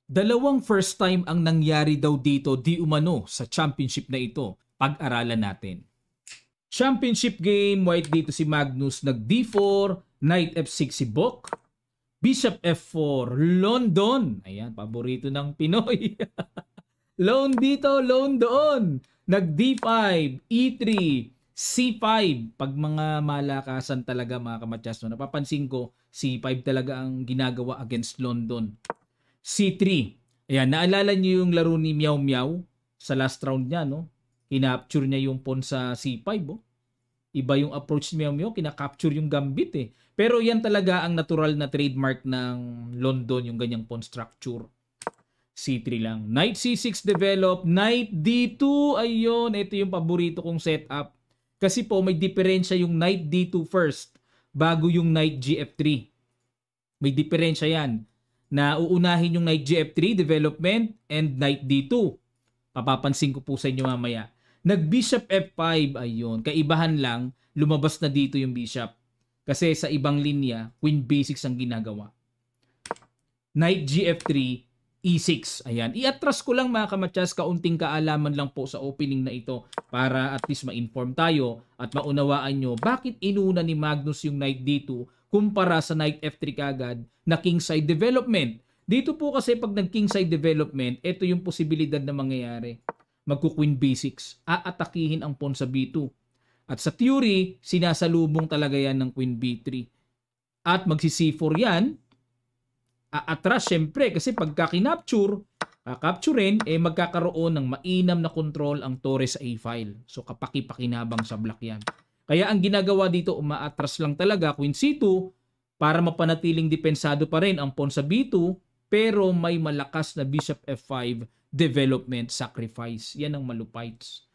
Dalawang first time ang nangyari daw dito di umano sa championship na ito. Pag-aralan natin. Championship game, white dito si Magnus nag D4, Knight F6 si Bok, Bishop F4, London. Ayan, paborito ng Pinoy. Loan dito, loan doon. Nag D5, E3, C5. Pag mga malakasan talaga mga kamatyas, no, napapansin ko, C5 talaga ang ginagawa against London. C3. Ayan, naalala niyo yung laro ni Meow Meow sa last round niya, no? Kinapture niya yung pawn sa C5, oh. Iba yung approach ni Meow Meow, kinakapture yung gambit eh. Pero yan talaga ang natural na trademark ng London, yung ganyang pawn structure. C3 lang. Knight C6 develop, Knight D2, ayun, ito yung paborito kong setup. Kasi po may diferensya yung Knight D2 first bago yung Knight GF3. May diferensya yan. Na uunahin yung Knight GF3 development and Knight D2. Papapansin ko po sa inyo mamaya. Nag-Bishop F5, ayun. Kaibahan lang, lumabas na dito yung Bishop. Kasi sa ibang linya, Queen B6 ang ginagawa. Knight GF3, E6. Ayan. I-atras ko lang mga kamatyas, kaunting kaalaman lang po sa opening na ito para at least ma-inform tayo at maunawaan nyo bakit inuna ni Magnus yung Knight D2 kumpara sa Knight F3 kagad na kingside development. Dito po kasi pag nag-kingside development, ito yung posibilidad na mangyayari. Magku-Queen B6. Aatakihin ang pawn sa B2. At sa theory, sinasalubong talaga yan ng Queen B3. At magsi-C4 yan. Aatras syempre kasi pagka kinapture, kakapturein, magkakaroon ng mainam na control ang torre sa A-file. So kapaki-pakinabang sa block yan. Kaya ang ginagawa dito, umaatras lang talaga Queen C2 para mapanatiling depensado pa rin ang pawn sa B2 pero may malakas na Bishop F5 development sacrifice. Yan ang malupites.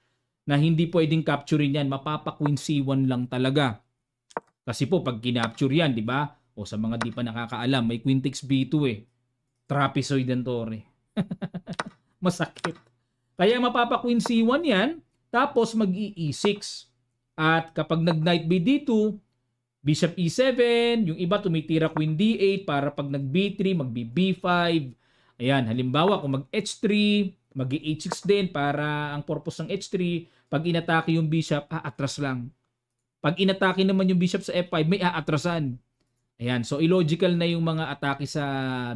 Na hindi pwedeng capturein yan. Mapapa Queen C1 lang talaga. Kasi po pag kinapture yan, di ba? O sa mga di pa nakakaalam, may Queen takes B2 eh. Trapezoid ang torre. Masakit. Kaya mapapa Queen C1 yan, tapos mag-E6. At kapag nag-Knight B2, Bishop E7, yung iba tumitira Queen D8 para pag nag-B3, mag-B5. Ayan, halimbawa kung mag-H3, mag-H6 din para ang purpose ng H3, pag inatake yung Bishop, atras lang. Pag inatake naman yung Bishop sa F5, may aatrasan. Ayan, so illogical na yung mga atake sa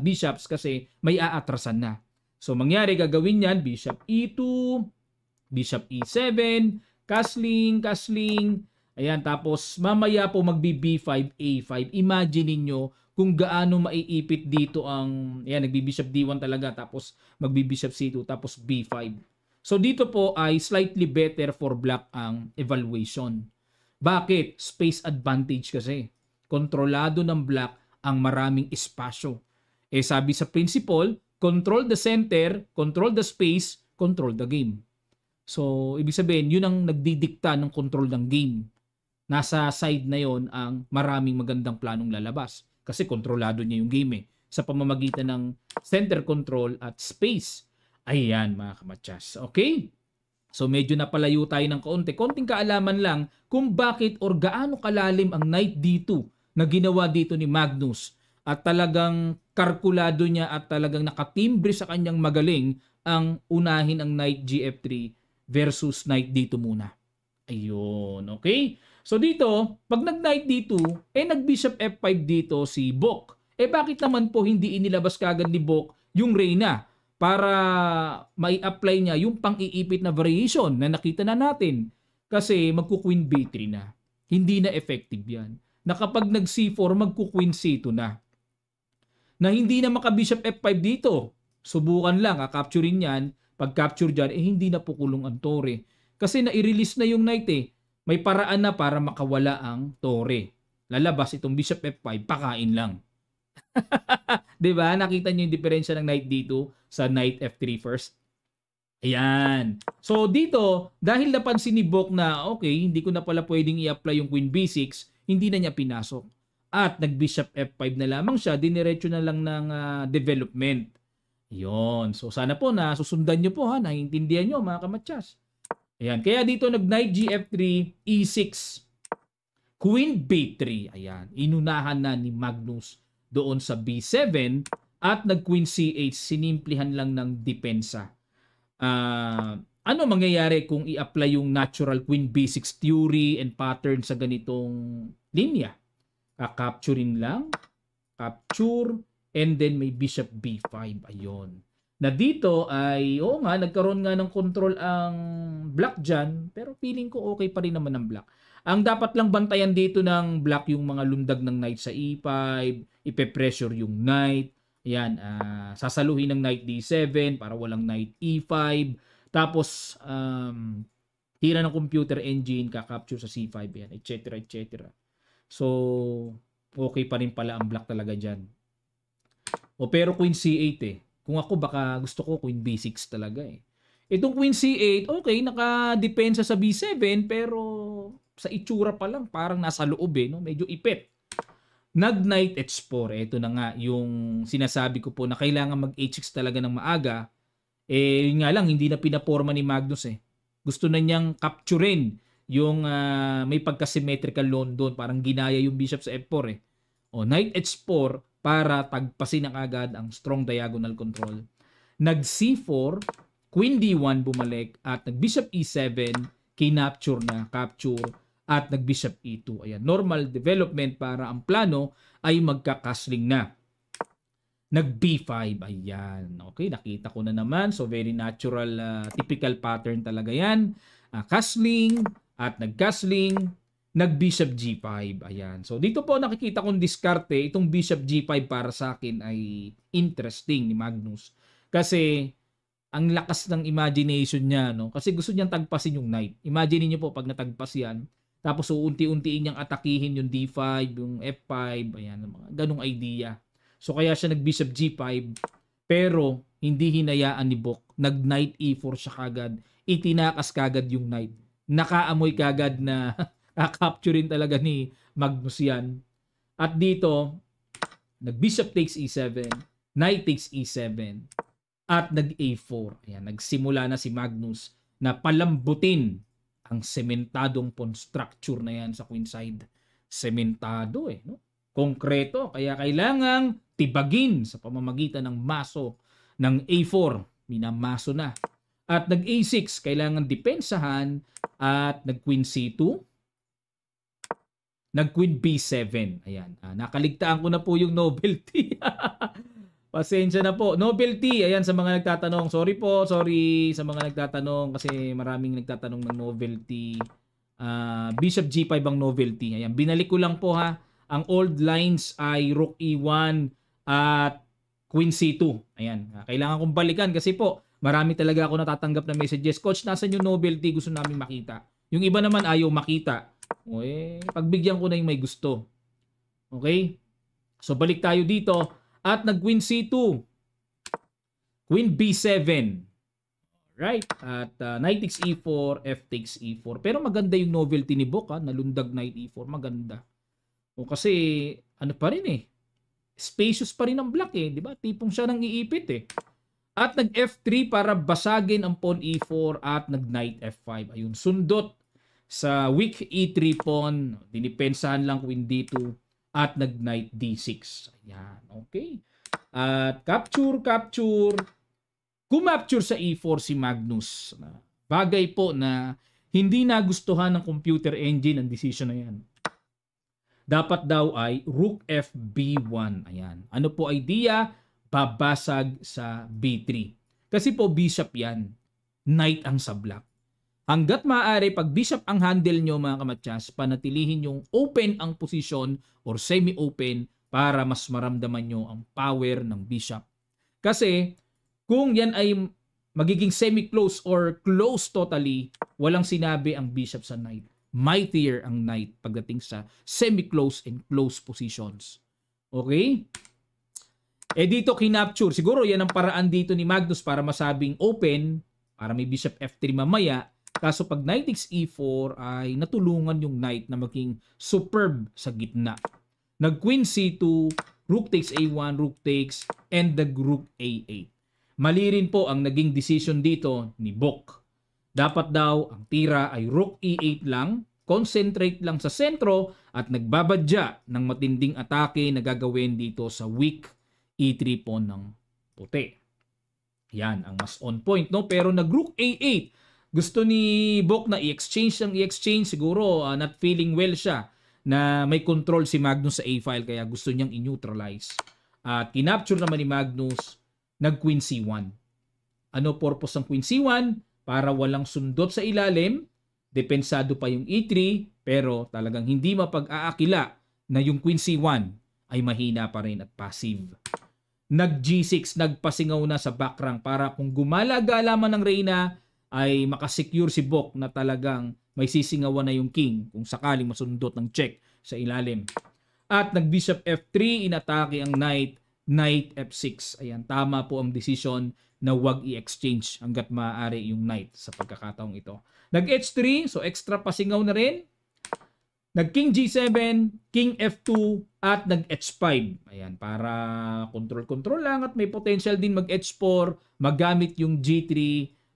Bishops kasi may aatrasan na. So mangyari, gagawin yan, Bishop E2, Bishop E7, castling. Ayan, tapos mamaya po magbi-B5, A5. Imagine niyo kung gaano maiipit dito ang, ayan, nagbi-Bishop D1 talaga, tapos magbi-Bishop C2, tapos B5. So dito po ay slightly better for black ang evaluation. Bakit? Space advantage kasi. Kontrolado ng black ang maraming espasyo. Sabi sa principle, control the center, control the space, control the game. So, ibig sabihin, yun ang nagdidikta ng control ng game. Nasa side na yon ang maraming magandang planong lalabas. Kasi kontrolado niya yung game eh. Sa pamamagitan ng center control at space. Ayan mga kamatyas. Okay? So medyo napalayo tayo ng kaunti. Konting kaalaman lang kung bakit or gaano kalalim ang Knight D2 na ginawa dito ni Magnus. At talagang kalkulado niya at talagang nakatimbre sa kanyang magaling ang unahin ang Knight GF3 versus Knight D2 muna. Ayun, okay? So dito, pag nag-Knight D2, nag-Bishop F5 dito si Bok. Bakit naman po hindi inilabas kagad ni Bok yung Reyna para mai-apply niya yung pang-iipit na variation na nakita na natin? Kasi magku-Queen B3 na. Hindi na effective yan. Na kapag nag-C4, magku-Queen C2 na. Na hindi na maka-Bishop F5 dito. Subukan lang, capturein yan. Pag capture dyan, hindi na pukulong ang torre. Kasi na-release na yung Knight eh. May paraan na para makawala ang torre. Lalabas itong Bishop F5, pakain lang. Diba? Nakita nyo yung diferensya ng Knight D2 sa Knight F3 first? Ayan. So dito, dahil napansin ni Bok na okay, hindi ko na pala pwedeng i-apply yung Queen B6, hindi na niya pinasok. At nag-Bishop F5 na lamang siya, diniretso na lang ng development. Yon. So sana po na susundan nyo po ha, naiintindihan nyo mga kamatyas. Ayan. Kaya dito nag-Knight GF3, E6, Queen B3. Ayan. Inunahan na ni Magnus doon sa B7 at nag-queen c8, sinimplihan lang ng depensa. Ano mangyayari kung i-apply yung natural queen b6 theory and pattern sa ganitong linya? Capturein lang, capture, and then may bishop b5. Ayun. Na dito ay, oo nga, nagkaroon nga ng control ang black dyan, pero feeling ko okay pa rin naman ang black. Ang dapat lang bantayan dito ng black yung mga lundag ng knight sa e5, ipe-pressure yung knight, ayan, sasaluhin ng knight d7 para walang knight e5, tapos hira ng computer engine, kakapture sa c5, yan, etc. etc. So, okay pa rin pala ang black talaga dyan. O pero queen c8 eh. Kung ako baka gusto ko queen b6 talaga eh. Itong queen c8, okay, nakadepensa sa b7 pero sa itsura pa lang parang nasa loob eh, no? Medyo ipit. Nag-knight h4, ito na nga yung sinasabi ko po na kailangan mag-h6 talaga ng maaga. Eh, yun nga lang, hindi na pinaporma ni Magnus eh. Gusto na niyang capturein yung may pagka-symmetrical loan doon. Parang ginaya yung bishop sa f4 eh. O, knight h4 para tagpasin ang agad ang strong diagonal control. Nag-c4, queen d1 bumalik at nag-bishop e7, kinapture na, capture, at nag-bishop e2. Ayan, normal development para ang plano ay magkakasling na. Nag-b5, ayan. Okay, nakita ko na naman. So, very natural, typical pattern talaga yan. Castling, at nag-castling, nag-bishop g5. Ayan. So, dito po nakikita kong diskarte. Itong bishop g5 para sa akin ay interesting ni Magnus. Kasi, ang lakas ng imagination niya, no? Kasi gusto niyang tagpasin yung knight. Imagine niyo po pag natagpas yan, tapos unti-untiin niyang atakihin yung d5, yung f5, ayan, mga ganong idea. So kaya siya nag-bishop g5, pero hindi hinayaan ni Bok. Nag-knight e4 siya kagad, itinakas kagad yung knight. Nakaamoy kagad na kakapturein talaga ni Magnus yan. At dito, nag-bishop takes e7, knight takes e7, at nag-a4. Ayan, nagsimula na si Magnus na palambutin ang sementadong pawn structure na yan sa queenside. Sementado eh, no? Konkreto, kaya kailangang tibagin sa pamamagitan ng maso ng a4. Minamaso na. At nag-a6, kailangan depensahan at nag-queen c2. Nag-queen b7. Ayan, nakaligtaan ko na po yung novelty. Pasensya na po. Novelty, ayan sa mga nagtatanong. Sorry sa mga nagtatanong kasi maraming nagtatanong ng novelty. Bishop G5 ang novelty. Ayan, binalik ko lang po ha. Ang old lines ay Rook E1 at Queen C2. Ayan, kailangan kong balikan kasi po marami talaga ako natatanggap na messages. Coach, nasan yung novelty? Gusto namin makita. Yung iba naman ayaw makita. O pagbigyan ko na yung may gusto. Okay? So balik tayo dito. At nag-queen c2. Queen b7. Right? At knight takes e4, f takes e4. Pero maganda yung novelty ni Bok, nalundag knight e4. Maganda. O kasi, ano pa rin eh. Spacious pa rin ang black eh. Diba? Tipong siya nang iipit eh. At nag-f3 para basagin ang pawn e4 at nag-knight f5. Ayun, sundot sa weak e3 pawn. Dinipensahan lang queen d2. At nag-knight d6. Ayan, okay. At capture. Kumapture sa e4 si Magnus. Bagay po na hindi nagustuhan ng computer engine ang decision na yan. Dapat daw ay Rook F B1. Ayan. Ano po idea? Babasag sa B3. Kasi po bishop yan. Knight ang sa black. Hanggat maaari, pag bishop ang handle nyo mga kamatyas, panatilihin yung open ang position or semi-open para mas maramdaman nyo ang power ng bishop. Kasi kung yan ay magiging semi-close or close totally, walang sinabi ang bishop sa knight. Mightier ang knight pagdating sa semi-close and close positions. Okay? Eh dito kinapture. Siguro yan ang paraan dito ni Magnus para masabing open, para may bishop f3 mamaya. Kaso pag knight takes e4 ay natulungan yung knight na maging superb sa gitna. Nag-queen c2, rook takes a1, rook takes, and nag-rook a8. Mali rin po ang naging decision dito ni Bok. Dapat daw ang tira ay rook e8 lang, concentrate lang sa sentro at nagbabadya ng matinding atake na gagawin dito sa weak E3 pawn ng puti. Yan ang mas on point, no? Pero nag-rook A8. Gusto ni Bok na i-exchange ang i-exchange. Siguro not feeling well siya na may control si Magnus sa A-file kaya gusto niyang i-neutralize. At kinapture naman ni Magnus, nag-Queen C1. Ano purpose ng Queen C1? Para walang sundot sa ilalim, depensado pa yung E3, pero talagang hindi mapag-aakila na yung Queen C1 ay mahina pa rin at passive. Nag-G6, nagpasingaw na sa back rank para kung gumala-gala man ng Reyna ay makasecure si Bok na talagang may sisingawan na yung king kung sakaling masundot ng check sa ilalim. At nag-bishop F3, inatake ang knight, knight F6. Ayan, tama po ang decision na huwag i-exchange hanggat maaari yung knight sa pagkakataong ito. Nag-H3, so extra pasingaw na rin. Nag-King G7, King F2, at nag-H5. Ayan, para control-control lang at may potential din mag-H4, magamit yung G3,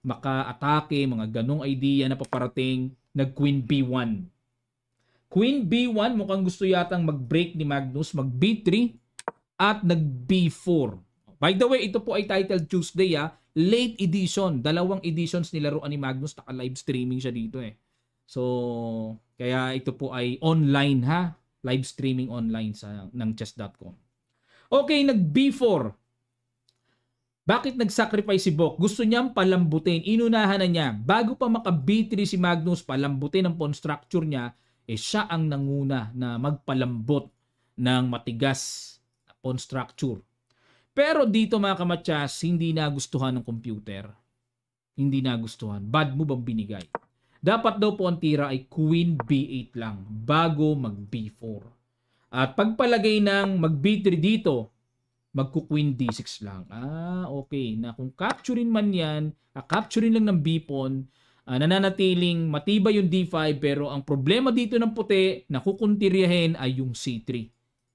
maka-atake, mga ganong idea na paparating. Nag-Queen B1. Queen B1, mukhang gusto yatang mag-break ni Magnus, mag-B3, at nag-B4. By the way, ito po ay Title Tuesday, late edition. 2 editions nilaruan ni Magnus, naka-live streaming siya dito So, kaya ito po ay online live streaming online ng chess.com. Okay, nag-B4. Bakit nag-sacrifice si Bok? Gusto niyang palambutin. Inunahan na niya. Bago pa maka-B3 si Magnus, palambutin ang pawn structure niya, siya ang nanguna na magpalambot ng matigas na pawn structure. Pero dito mga kamatyas, hindi nagustuhan ng computer. Hindi nagustuhan. Bad move ang binigay. Dapat daw po ang tira ay Queen B8 lang bago mag B4. At pagpalagay ng mag B3 dito, magku-Queen D6 lang. Okay. Na kung capturein man yan, capturein lang ng B pawn, nananatiling matibay yung D5 pero ang problema dito ng puti na kukuntiryahin ay yung C3.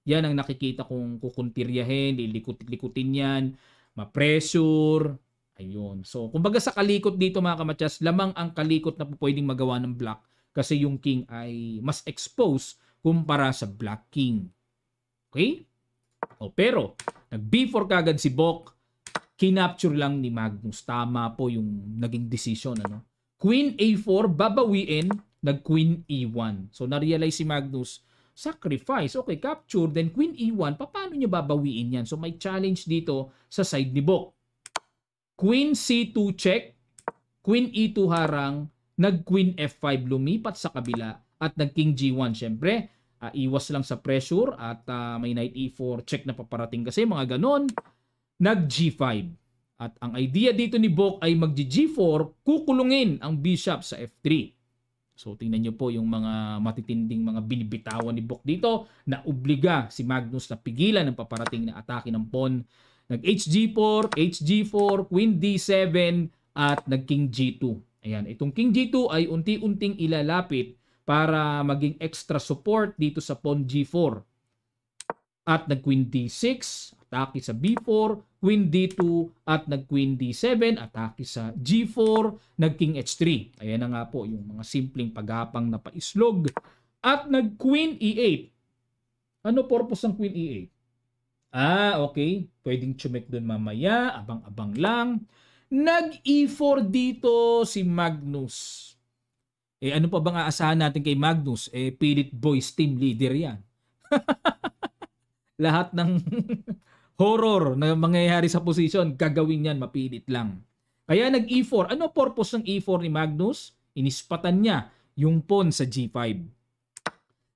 Yan ang nakikita kong kukuntiryahin, lilikot-likutin yan, ma-pressure. Ayun. So, kumbaga sa kalikot dito mga kamatyas, lamang ang kalikot na pwedeng magawa ng black kasi yung king ay mas exposed kumpara sa black king. Okay? Pero, nag-B4 kagad si Bok, kinapture lang ni Magnus. Tama po yung naging decision. Queen A4, babawiin, nag-Queen E1. So, na-realize si Magnus, sacrifice. Okay, capture, then Queen E1, paano niya babawiin yan? So, may challenge dito sa side ni Bok. Queen C2 check, Queen E2 harang, nag-Queen F5 lumipat sa kabila at nag-King G1. Siyempre, iwas lang sa pressure at may Knight E4 check na paparating kasi mga ganon. Nag-G5. At ang idea dito ni Bok ay mag-G4, kukulungin ang bishop sa F3. So tingnan nyo po yung mga matitinding mga binibitawan ni Bok dito na obliga si Magnus na pigilan ang paparating na atake ng pawn. Nag-HG4, HG4, Queen D7, at nag-King G2. Ayan, itong King G2 ay unti-unting ilalapit para maging extra support dito sa pawn G4. At nag-Queen D6, atake sa B4, Queen D2, at nag-Queen D7, atake sa G4, nag-King H3. Ayan na nga po yung mga simpleng paghapang na paislog. At nag-Queen E8. Ano purpose ng Queen E8? Okay. Pwedeng chumek doon mamaya. Abang-abang lang. Nag-E4 dito si Magnus. Ano pa bang aasahan natin kay Magnus? Pilit Boys team leader yan. Lahat ng horror na mangyayari sa posisyon, gagawin yan, mapilit lang. Kaya nag-E4. Ano purpose ng E4 ni Magnus? Inispatan niya yung pawn sa G5.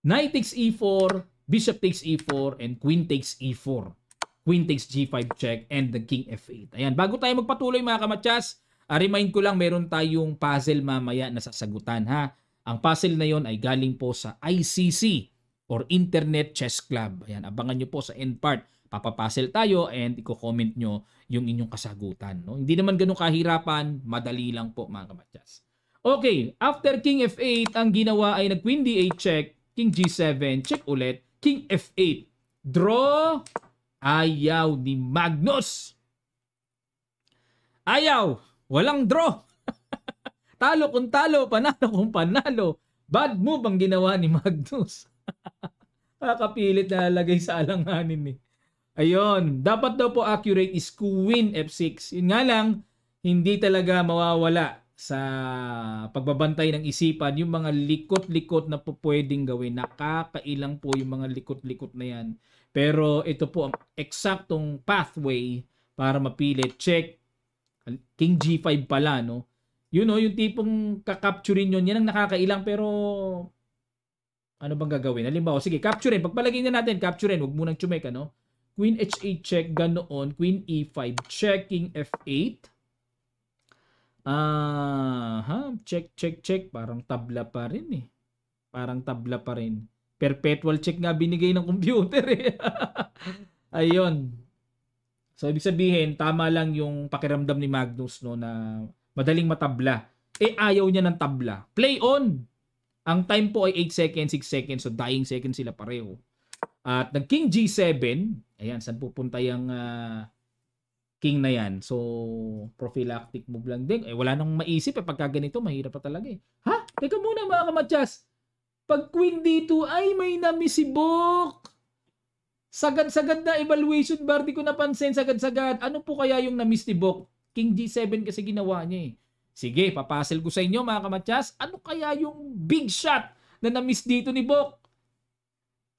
Knight takes E4, Bishop takes E4, and Queen takes E4. Queen takes G5 check, and the King F8. Ayan, bago tayo magpatuloy mga kamatyas, remind ko lang meron tayong puzzle mamaya na sasagutan Ang puzzle na yon ay galing po sa ICC or Internet Chess Club. Ayan, abangan nyo po sa end part. Papapuzzle tayo and i-comment nyo yung inyong kasagutan. Hindi naman ganun kahirapan, madali lang po mga kamatyas. Okay, after King F8, ang ginawa ay nag-Queen D8 check, King G7, check ulit, King F8. Draw. Ayaw ni Magnus. Ayaw. Walang draw. Talo kung talo, panalo kung panalo. Bad move ang ginawa ni Magnus. Kakapilit na lagay sa alanganin . Ayun, dapat daw po accurate is Queen F6. Yun nga lang, hindi talaga mawawala sa pagbabantay ng isipan yung mga likot-likot na po pwedeng gawin. Nakakailang po yung mga likot-likot na yan. Pero ito po ang eksaktong pathway para mapilit. Check. King G5 pala, no? Yun, no? Yung tipong kakapturin yun. Yan ang nakakailang pero ano bang gagawin? Halimbawa, sige, capturein. Pagpalagay na natin, capturein. Huwag munang chumek, ano? Queen H8 check, ganoon. Queen E5 check, King F8. Check, check, check. Parang tabla pa rin eh. Parang tabla pa rin. Perpetual check nga binigay ng computer eh. Ayun. So, ibig sabihin, tama lang yung pakiramdam ni Magnus, no, na madaling matabla. Eh, ayaw niya ng tabla. Play on! Ang time po ay 8 seconds, 6 seconds. So, dying seconds sila pareho. At nag King G7, ayan, saan pupunta yung King na yan? So, prophylactic move lang din. Eh, wala nang maisip eh. Pagka ganito, mahirap pa talaga eh. Ha? Teka muna mga kamatsas. Pag Queen D2, ay may namisibok. Sagad-sagad na evaluation bar. Di ko napansin, sagad-sagad. Ano po kaya yung namisibok? King G7 kasi ginawa niya eh. Sige, papasel ko sa inyo mga kamatsas. Ano kaya yung big shot na namiss dito ni Bok?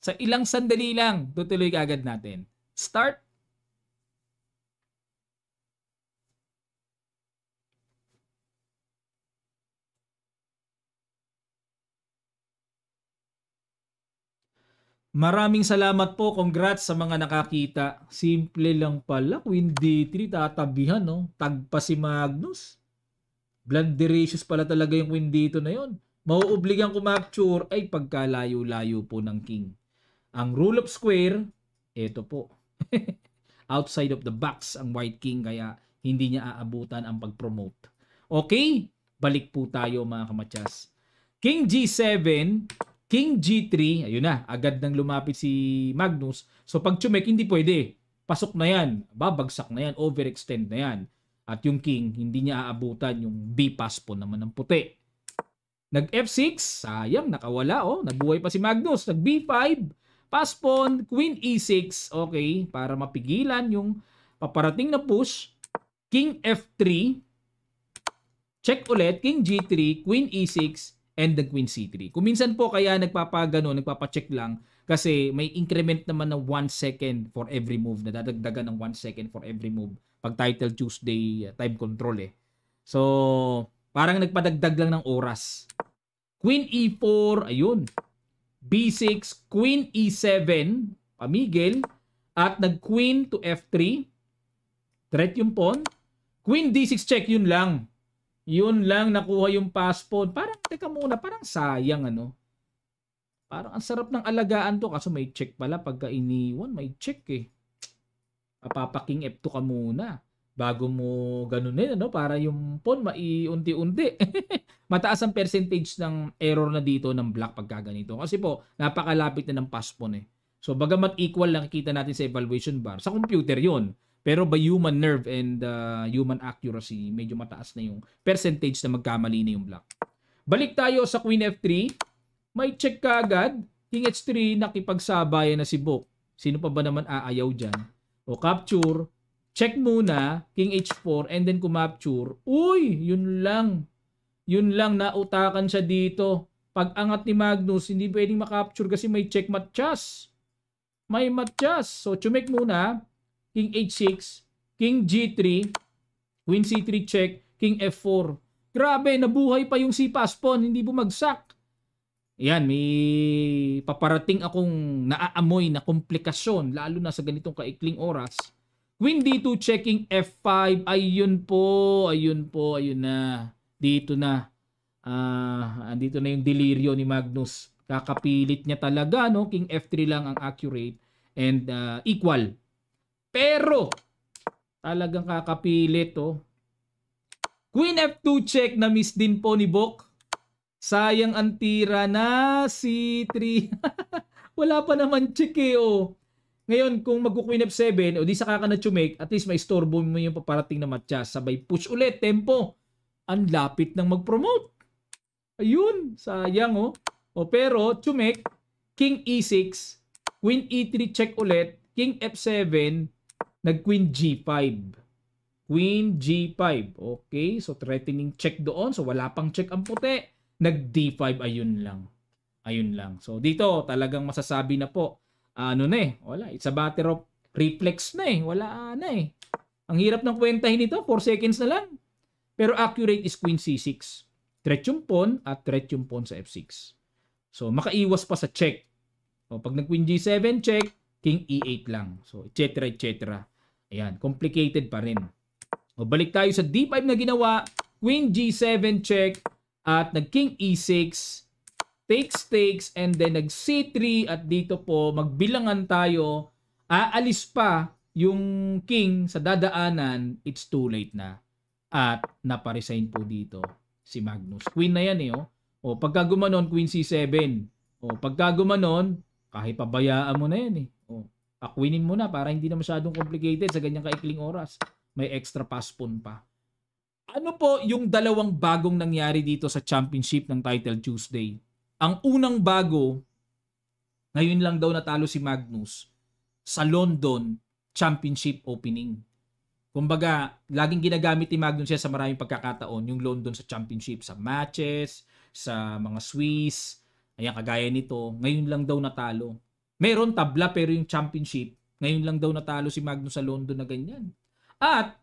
Sa ilang sandali lang, tutuloy agad natin. Start. Maraming salamat po. Congrats sa mga nakakita. Simple lang pala. Queen D3, tatabihan, no? Tagpa si Magnus. Blunderatious pala talaga yung Queen D2 na yon. Mauobligang kumapture ay pagkalayo-layo po ng King. Ang rule of square, ito po. Outside of the box ang White King kaya hindi niya aabutan ang pag-promote. Okay, balik po tayo mga kamatsas. King G7, King G3, ayun na, agad nang lumapit si Magnus. So pag chumek, hindi pwede. Pasok na yan, babagsak na yan, overextend na yan. At yung King, hindi niya aabutan yung B-pass po naman ng puti. Nag F6, sayang, nakawala oh. Nabuhay pa si Magnus. Nag B5, pass pawn, Queen E6, okay, para mapigilan yung paparating na push. King F3, check ulit, King G3, Queen E6, and the Queen C3. Kung minsan po kaya nagpapagano, nagpapacheck lang, kasi may increment naman ng 1 second for every move. Nadadagdagan ng 1 second for every move. Pag Title Tuesday, time control eh. So, parang nagpadagdag lang ng oras. Queen E4, ayun. B6, Queen E7, pamigil. At nag-Queen to F3. Threat yung pawn. Queen D6 check, yun lang. Yun lang, nakuha yung pass pawn. Parang, teka muna, parang sayang ano. Parang ang sarap ng alagaan to. Kaso may check pala. Pagka iniwan, may check eh. Papaking F2 ka muna. Bago mo ganunin, ano, para yung pawn maiunti-unti. Mataas ang percentage ng error na dito ng black pagka ganito. Kasi po, napakalapit na ng pass pawn eh. So, bagamat equal lang kita natin sa evaluation bar, sa computer yon. Pero by human nerve and human accuracy, medyo mataas na yung percentage na magkamali na yung black. Balik tayo sa Queen F3. May check ka agad. King H3, nakipagsabayan na si Bok. Sino pa ba naman aayaw dyan? O capture. Check muna. King H4 and then kumapture. Uy! Yun lang. Yun lang. Nautakan siya dito. Pag angat ni Magnus, hindi pwedeng makapture kasi may check matchas. May matchas. So, chumek muna. King H6. King G3. Queen C3 check. King F4. Grabe, nabuhay pa yung si pass pawn. Hindi bumagsak. Yan, may paparating akong naaamoy na komplikasyon, lalo na sa ganitong kaikling oras. Queen D2 checking F5. Ayun po, ayun na. Dito na. Andito na yung delirio ni Magnus. Kakapilit niya talaga, no? King F3 lang ang accurate and equal. Pero, talagang kakapilit, oh. Queen F2 check na miss din po ni Bok. Sayang ang tira na C3. Wala pa naman check eh, oh. Ngayon, kung mag-Queen F7, o di saka ka na tsumake, at least may storbo mo yung paparating na matchas. Sabay push ulit, tempo. Ang lapit ng mag-promote. Ayun, sayang oh. O pero, tsumake, King E6, Queen E3 check ulit, King F7, nag-Queen G5. Queen G5. Okay, so threatening check doon. So wala pang check ang puti. Nag-D5, ayun lang. Ayun lang. So dito talagang masasabi na po, ano na eh, wala. It's a matter of reflex na eh. Wala na eh. Ang hirap ng kwentahin nito, 4 seconds na lang. Pero accurate is Queen C6. Threat yung pawn at threat yung pawn sa F6. So makaiwas pa sa check. O, pag nag-Queen G7 check, King E8 lang. So etc. etc. Ayan, complicated pa rin. O, balik tayo sa D5 na ginawa. Queen G7 check at nag-King E6. Takes, and then nag-C3 at dito po magbilangan tayo. Aalis pa yung king sa dadaanan. It's too late na. At naparesign po dito si Magnus. Queen na yan eh. O, pagka gumanon, Queen C7. O, pagka gumanon, kahit pabayaan mo na yan eh. O, pakwinin mo na para hindi na masyadong complicated sa ganyang kaikling oras. May extra pass pawn pa. Ano po yung dalawang bagong nangyari dito sa championship ng Title Tuesday? Ang unang bago, ngayon lang daw natalo si Magnus sa London Championship Opening. Kumbaga, laging ginagamit ni Magnus siya sa maraming pagkakataon, yung London sa championship, sa matches, sa mga Swiss, ayan kagaya nito, ngayon lang daw natalo. Meron tabla pero yung championship, ngayon lang daw natalo si Magnus sa London na ganyan. At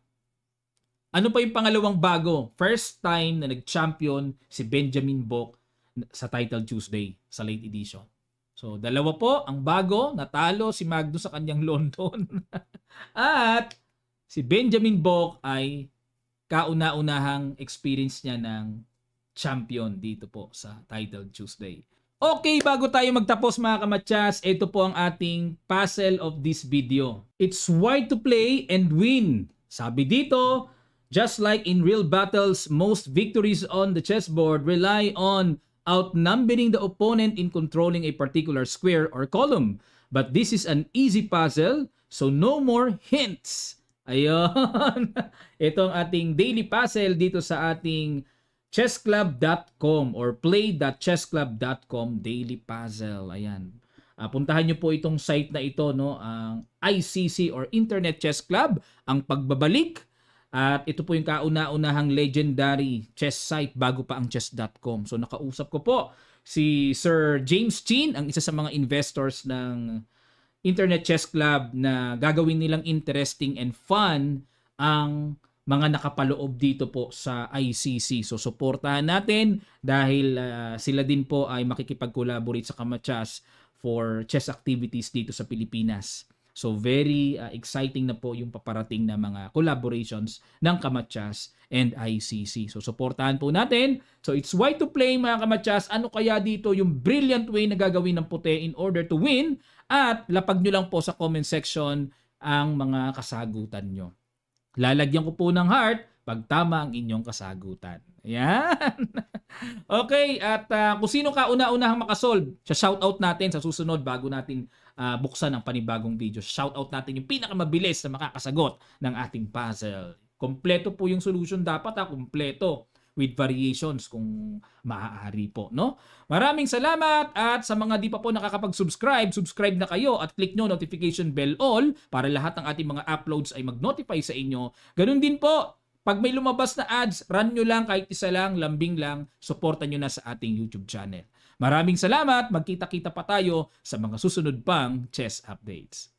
ano pa yung pangalawang bago? First time na nag-champion si Benjamin Bok sa Title Tuesday sa late edition. So, dalawa po ang bago, natalo si Magnus sa kanyang London. At si Benjamin Bok ay kauna-unahang experience niya ng champion dito po sa Title Tuesday. Okay, bago tayo magtapos mga kamatsas, ito po ang ating puzzle of this video. It's white to play and win. Sabi dito, just like in real battles, most victories on the chessboard rely on outnumbering the opponent in controlling a particular square or column. But this is an easy puzzle, so no more hints. Ayun. Ito ang ating daily puzzle dito sa ating chessclub.com or play.chessclub.com daily puzzle. Ayan. Puntahan nyo po itong site na ito, no, ang ICC or Internet Chess Club, ang pagbabalik. At ito po yung kauna-unahang legendary chess site bago pa ang chess.com. So nakausap ko po si Sir James Chin, ang isa sa mga investors ng Internet Chess Club, na gagawin nilang interesting and fun ang mga nakapaloob dito po sa ICC. So suportahan natin dahil sila din po ay makikipag-collaborate sa Kamatsas for chess activities dito sa Pilipinas. So very exciting na po yung paparating na mga collaborations ng Kamatsas and ICC. So suportahan po natin. So it's white to play mga Kamatsas. Ano kaya dito yung brilliant way na gagawin ng puti in order to win? At lapag nyo lang po sa comment section ang mga kasagutan nyo. Lalagyan ko po ng heart pag tama ang inyong kasagutan. Ayan. Okay, at kung sino kauna-unahang makasolve, shoutout natin sa susunod bago natin buksan ang panibagong video. Shoutout natin yung pinakamabilis na makakasagot ng ating puzzle. Kompleto po yung solution dapat, kompleto with variations kung maaari po, no? Maraming salamat, at sa mga di pa po nakakapag-subscribe, subscribe na kayo at click nyo notification bell all para lahat ng ating mga uploads ay mag-notify sa inyo. Ganun din po, pag may lumabas na ads, run nyo lang, kahit isa lang, lambing lang, supportan nyo na sa ating YouTube channel. Maraming salamat, magkita-kita pa tayo sa mga susunod pang chess updates.